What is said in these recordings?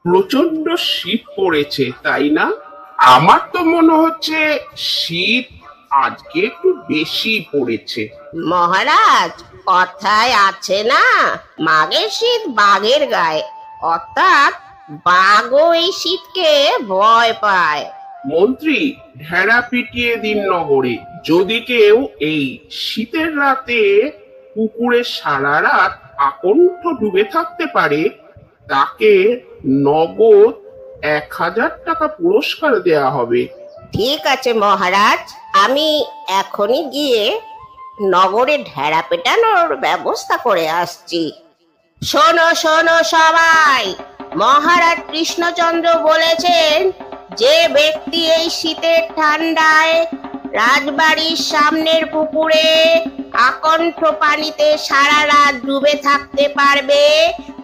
প্রচন্ড শীত পড়েছে, তাই না? আমার তো মনে হচ্ছে শীত আজকে একটু বেশি পড়েছে। মহারাজ, কথায় আছে না, মাঘের শীত বাঘের গায়ে, অর্থাৎ বাঘও এই শীতকে ভয় পায়। মন্ত্রী, ঢেড়া পিটিয়ে দিন নগরে। যদি কেউ এই শীতের রাতে পুকুরে সারা রাত আকণ্ঠ ডুবে থাকতে পারে, তাকে নগদ 1000 টাকা পুরস্কার দেয়া হবে। ঠিক আছে মহারাজ, আমি এখনই গিয়ে নগরে ঢেড়া পেটানোর ব্যবস্থা করে আসছি। শোনো শোনো সবাই, মহারাজ কৃষ্ণচন্দ্র বলেছেন, যে ব্যক্তি এই শীতের ঠান্ডায় রাজবাড়ির সামনের পুকুরে আকণ্ঠ পানিতে সারা রাত ডুবে থাকতে পারবে,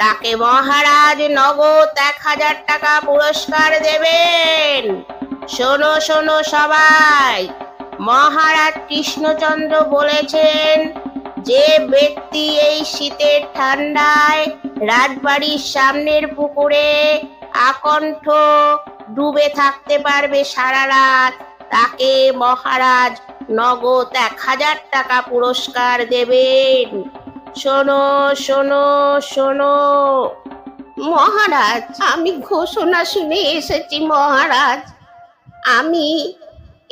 তাকে মহারাজ নগদ 1000 টাকা পুরস্কার দেবেন। শোনো শোনো সবাই, মহারাজ কৃষ্ণচন্দ্র বলেছেন, যে ব্যক্তি এই শীতের ঠান্ডায় রাজবাড়ির সামনের পুকুরে আকণ্ঠ ডুবে থাকতে পারবে সারা রাত, তাকে মহারাজ নগদ 1000 টাকা পুরস্কার দেবেন। শোনো শোনো শোনো। মহারাজ, আমি ঘোষণা শুনে এসেছি মহারাজ। আমি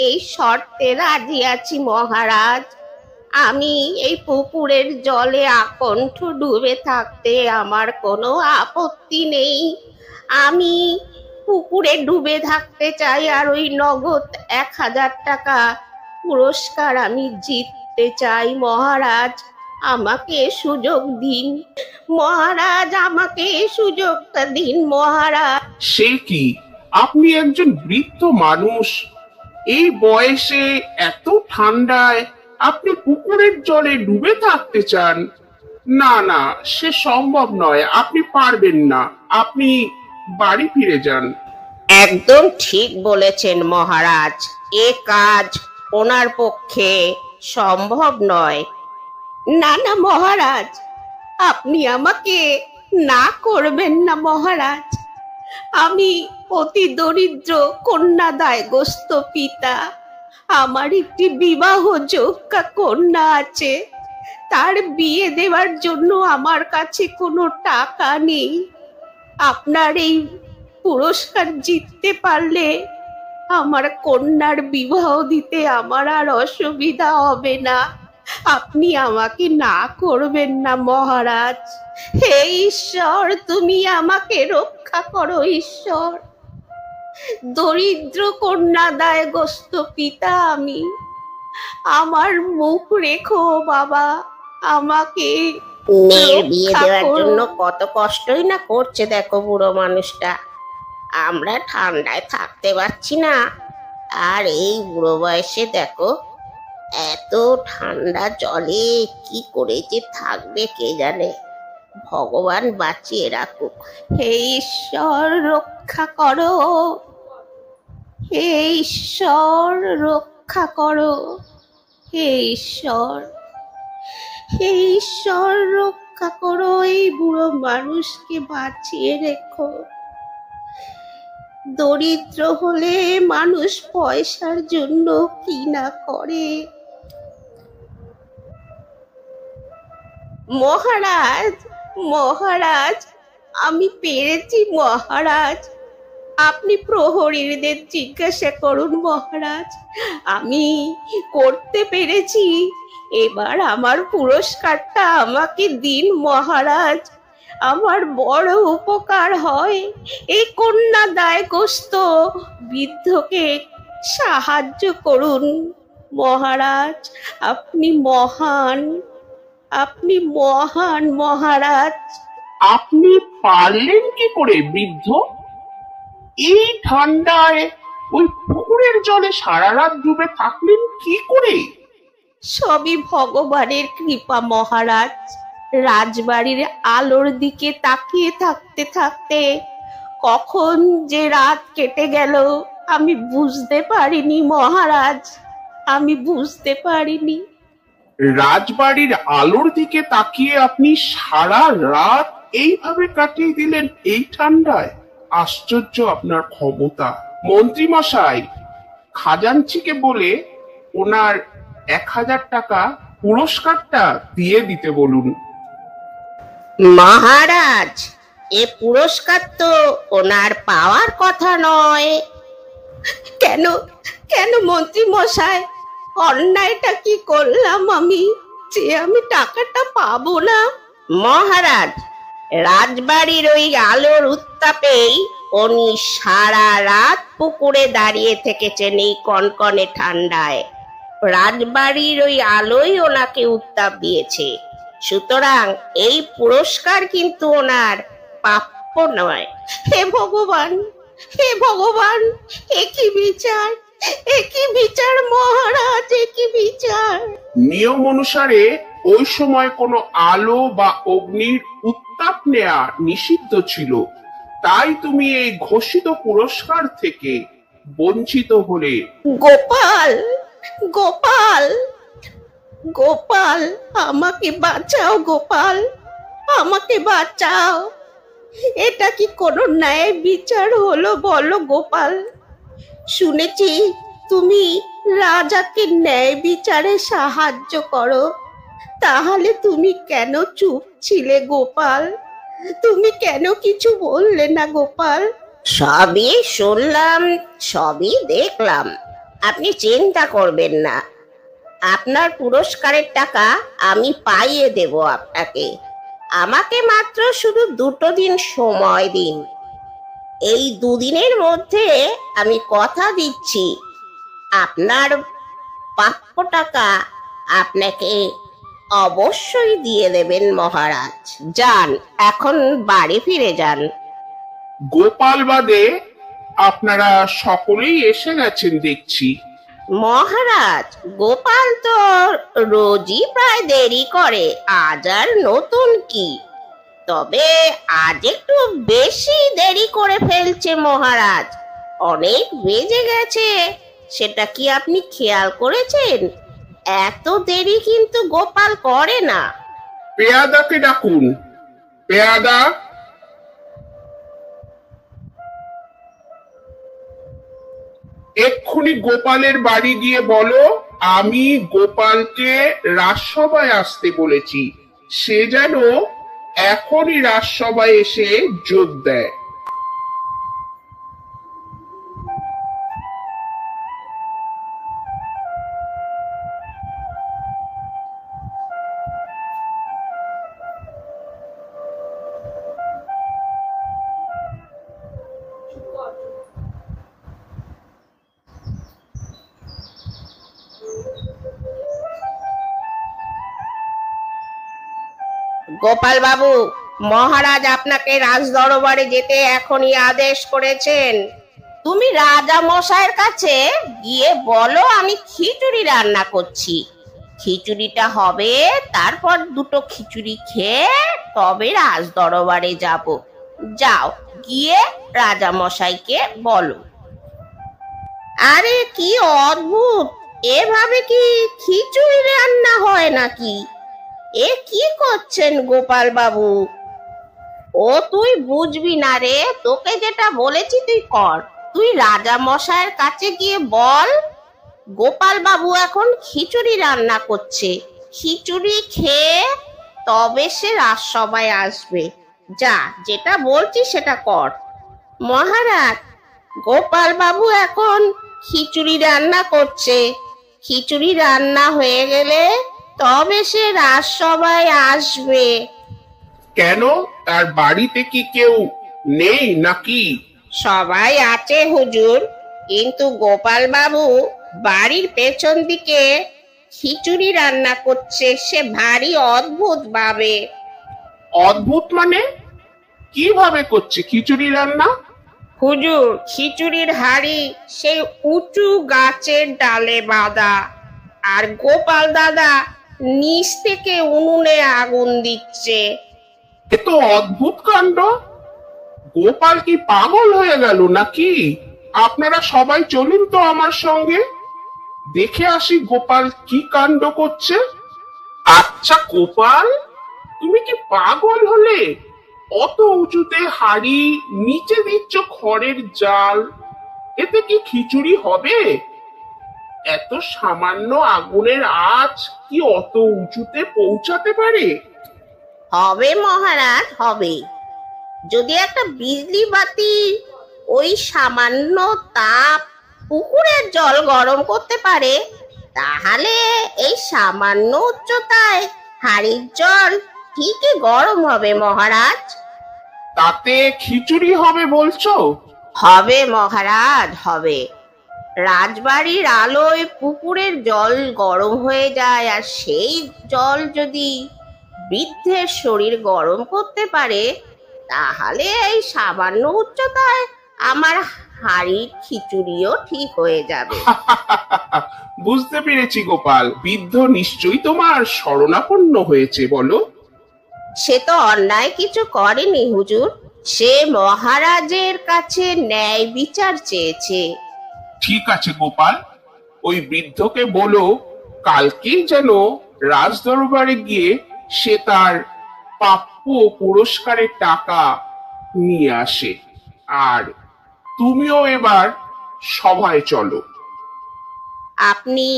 এই শর্তে রাজি আছি মহারাজ। আমি এই পুকুরের জলে আকণ্ঠ ডুবে থাকতে আমার কোনো আপত্তি নেই। আমি পুকুরে ডুবে থাকতে চাই, আর ওই নগদ 1000 টাকা পুরস্কার আমি জিততে চাই মহারাজ। আমাকে সুযোগ দিন মহারাজ, আমাকে সুযোগটা দিন মহারাজ। সে কি, আপনি একজন বৃদ্ধ মানুষ, এই বয়সে এত ঠান্ডায় আপনি পুকুরের জলে ডুবে থাকতে চান? না না, সে সম্ভব নয়, আপনি পারবেন না। আপনি বাড়ি ফিরে যান। একদম ঠিক বলেছেন মহারাজ, এ কাজ ওনার পক্ষে সম্ভব নয়। না না মহারাজ, আপনি আমাকে না করবেন না মহারাজ। আমি অতি দরিদ্র কন্যাদায়গ্রস্ত পিতা। আমার একটি বিবাহযোগ্য কন্যা আছে, তার বিয়ে দেওয়ার জন্য আমার কাছে কোনো টাকা নেই। আপনার এই পুরস্কার জিততে পারলে আমার কন্যার বিবাহ দিতে আমার আর অসুবিধা হবে না। আপনি আমাকে না করবেন না মহারাজ। হে ঈশ্বর, তুমি আমাকে রক্ষা করো ঈশ্বর। দরিদ্র কন্যাদায়গ্রস্ত পিতা আমি, আমার মুখ রেখো বাবা, আমাকে মেয়ের বিয়ে দেওয়ার জন্য কত কষ্টই না করছে দেখো বুড়ো মানুষটা। আমরা ঠান্ডায় থাকতে পারছি না, আর এই বুড়ো বয়সে দেখো এত ঠান্ডা জলে কি করে যে থাকবে কে জানে। ভগবান বাঁচিয়ে রাখুক। হে ঈশ্বর রক্ষা করো, হে ঈশ্বর রক্ষা করো, হে ঈশ্বর, হে ঈশ্বর রক্ষা করো, এই বুড়ো মানুষকে বাঁচিয়ে রেখো। দরিদ্র হলে মানুষ পয়সার জন্য কি না করে। মহারাজ, মহারাজ, আমি পেরেছি মহারাজ। আপনি প্রহরীদের জিজ্ঞাসা করুন মহারাজ, আমি করতে পেরেছি। এবার আমার পুরস্কারটা আমাকে দিন মহারাজ, আমার বড় উপকার হয়। এই কন্যাদায়গ্রস্ত বৃদ্ধকে সাহায্য করুন মহারাজ। আপনি মহান, আপনি মহান মহারাজ। আপনি পারলেন কি করে বৃদ্ধ? এই ঠান্ডায় ওই পুকুরের জলে সারা রাত ডুবে থাকলেন কি করে? সবই ভগবানের কৃপা মহারাজ। রাজবাড়ির আলোর দিকে তাকিয়ে থাকতে থাকতে কখন যে রাত কেটে গেল আমি বুঝতে পারিনি মহারাজ, আমি বুঝতে পারিনি। রাজবাড়ির আলোর দিকে তাকিয়ে আপনি সারা রাত এইভাবে কাটিয়ে দিলেন এই ঠান্ডায়? আশ্চর্য আপনার ক্ষমতা। মন্ত্রী মশাই, খাজাঞ্চিকে বলে ওনার 1000 টাকা পুরস্কারটা দিয়ে দিতে বলুন। মহারাজ, এ পুরস্কার তো ওনার পাওয়ার কথা নয়। কেন কেন মন্ত্রী মশাই, অন্যায়টা কি করলাম আমি যে আমি টাকাটা পাবো না? মহারাজ, রাজবাড়ির ওই আলোর উত্তাপেই উনি সারা রাত পুকুরে দাঁড়িয়ে থেকেছেন এই কনকনে ঠান্ডায়। রাজবাড়ির ওই আলোই ওনাকে উত্তাপ দিয়েছে। সুতরাং এই পুরস্কার কিন্তু ওনার প্রাপ্য নয়। হে ভগবান, হে ভগবান, এ কি বিচার, এ কি বিচার মহারাজ, এ কি বিচার! নিয়ম অনুসারে ওই সময় কোনো আলো বা অগ্নির উত্তাপ নেয়া নিষিদ্ধ ছিল, তাই তুমি এই ঘোষিত পুরস্কার থেকে বঞ্চিত হলে। গোপাল, গোপাল, গোপাল, আমাকে বাঁচাও গোপাল, আমাকে বাঁচাও। এটা কি কোনো ন্যায় বিচার হলো বলো গোপাল? শুনেছি তুমি রাজাকে ন্যায় বিচারে সাহায্য করো, তাহলে তুমি কেন চুপ ছিলে গোপাল? তুমি কেন কিছু বললে না গোপাল? সবই শুনলাম, সবই দেখলাম, আপনি চিন্তা করবেন না। আপনার পুরস্কারের টাকা আমি পাইয়ে দেব আপনাকে। আমাকে মাত্র শুধু 2 দিন সময় দিন। এই 2 দিনের মধ্যে আমি কথা দিচ্ছি আপনার প্রাপ্য টাকা আপনাকে অবশ্যই দিয়ে দেবেন মহারাজ। যান, এখন বাড়ি ফিরে যান। গোপাল বাদে আপনারা সকলেই এসে গেছেন দেখছি। মহারাজ, গোপাল তো রোজই প্রায় দেরি করে, আজ আর নতুন কি? তবে আজ একটু বেশি দেরি করে ফেলছে মহারাজ। অনেক বেজে গেছে, সেটা কি আপনি খেয়াল করেছেন? এত দেরি কিন্তু গোপাল করে না। পেয়াদাকে ডাকুন। পেয়াদা, এক্ষুনি গোপালের বাড়ি গিয়ে বলো আমি গোপালকে রাজসভায় আসতে বলেছি, সে যেন এখনই রাজসভায় এসে যোগ দেয়। গোপাল বাবু, মহারাজ আপনাকে রাজদরবারে যেতে এখনই আদেশ করেছেন। তুমি রাজা মশাইয়ের কাছে গিয়ে বলো আমি খিচুড়ি রান্না করছি। খিচুড়িটা হবে, তারপর 2টো খিচুড়ি খেয়ে তবে রাজদরবারে যাব। যাও, গিয়ে রাজা মশাইকে বলো। আরে কি অদ্ভুত! এভাবে কি খিচুড়ি রান্না হয় নাকি? এ কি করছেন গোপাল বাবু? ও তুই বুঝবি না রে, তোকে যেটা বলেছি তুই কর। তুই রাজা মশাইয়ের কাছে গিয়ে বল গোপাল বাবু এখন খিচুড়ি রান্না করছে, খিচুড়ি খেয়ে তবে সে রাজসভায় আসবে। যা, যেটা বলছি সেটা কর। মহারাজ, গোপাল বাবু এখন খিচুড়ি রান্না করছে, খিচুড়ি রান্না হয়ে গেলে তবে সে রাজসভায় আসবে। কেন, তার বাড়িতে কি কেউ নেই নাকি? সবাই আছে হুজুর, কিন্তু গোপাল বাবু বাড়ির পেছন দিকে খিচুড়ি রান্না করছে, সে ভারী অদ্ভুত ভাবে। অদ্ভুত মানে? কিভাবে করছে খিচুড়ি রান্না? হুজুর, খিচুড়ির হাড়ি সেই উঁচু গাছের ডালে বাঁধা, আর গোপাল দাদা নিচ থেকে উনুনে আগুন দিচ্ছে। এ তো অদ্ভুত কাণ্ড। গোপাল কি পাগল হয়ে গেল নাকি? আপনারা সবাই চলুন তো আমার সঙ্গে, দেখে আসি গোপাল কি কাণ্ড করছে। আচ্ছা গোপাল, তুমি কি পাগল হলে অত উঁচুতে হাড়ি, নিচে দিচ্ছ খড়ের জাল, এতে কি খিচুড়ি হবে? এত সামান্য আগুনের আঁচ কি অত উঁচুতে পৌঁছাতে পারে? হবে মহারাজ, হবে। যদি একটা বিজলি বাতি ওই সামান্য তাপ পুকুরের জল গরম করতে পারে, তাহলে এই সামান্য উচ্চতায় হাড়ির জল ঠিকই গরম হবে মহারাজ। তাতে খিচুড়ি হবে বলছো? হবে মহারাজ, হবে। রাজবাড়ির আলোয় পুকুরের জল গরম হয়ে যায়, আর সেই জল যদি বৃদ্ধের শরীর গরম করতে পারে, তাহলে এই সামান্য উচ্চতায় আমার হাড়ির খিচুড়িও ঠিক হয়ে যাবে। বুঝতে পেরেছি গোপাল, বৃদ্ধ নিশ্চয়ই তোমার শরণাপন্ন হয়েছে, বলো। সে তো অন্যায় কিছু করেনি হুজুর, সে মহারাজের কাছে ন্যায় বিচার চেয়েছে। ঠিক আছে গোপাল, ওই বৃদ্ধকে বলো কালকেই যেন রাজদরবারে গিয়ে সে তার প্রাপ্য পুরস্কারের টাকা নিয়ে আসে। আর তুমিও এবার সভায় চলো। আপনি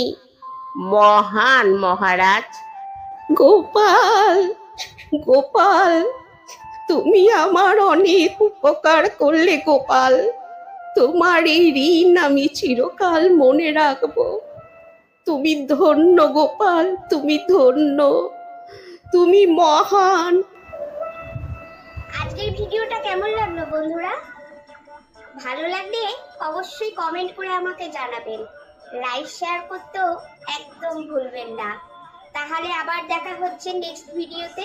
মহান মহারাজ। গোপাল, গোপাল, তুমি আমার অনেক উপকার করলে গোপাল। তোমার এই ঋণ আমি চিরকাল মনে রাখবো। তুমি ধন্য গোপাল, তুমি ধন্য, তুমি মহান। আজকের ভিডিওটা কেমন লাগলো বন্ধুরা? ভালো লাগলে অবশ্যই কমেন্ট করে আমাকে জানাবেন। লাইক শেয়ার করতেও একদম ভুলবেন না। তাহলে আবার দেখা হচ্ছে নেক্সট ভিডিওতে।